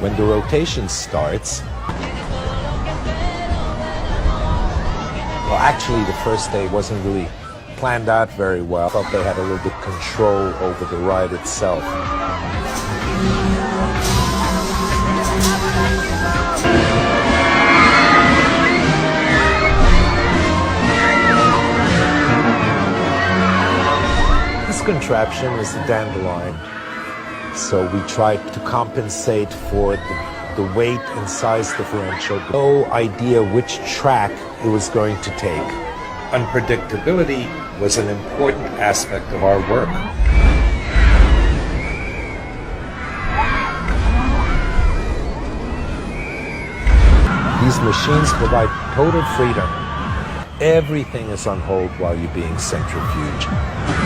When the rotation starts, well, actually the first day wasn't really planned out very well. I felt they had a little bit control over the ride itself. This contraption is the Dandelion. So we tried to compensate for the weight and size differential. No idea which track it was going to take. Unpredictability was an important aspect of our work. These machines provide total freedom. Everything is on hold while you're being centrifuged.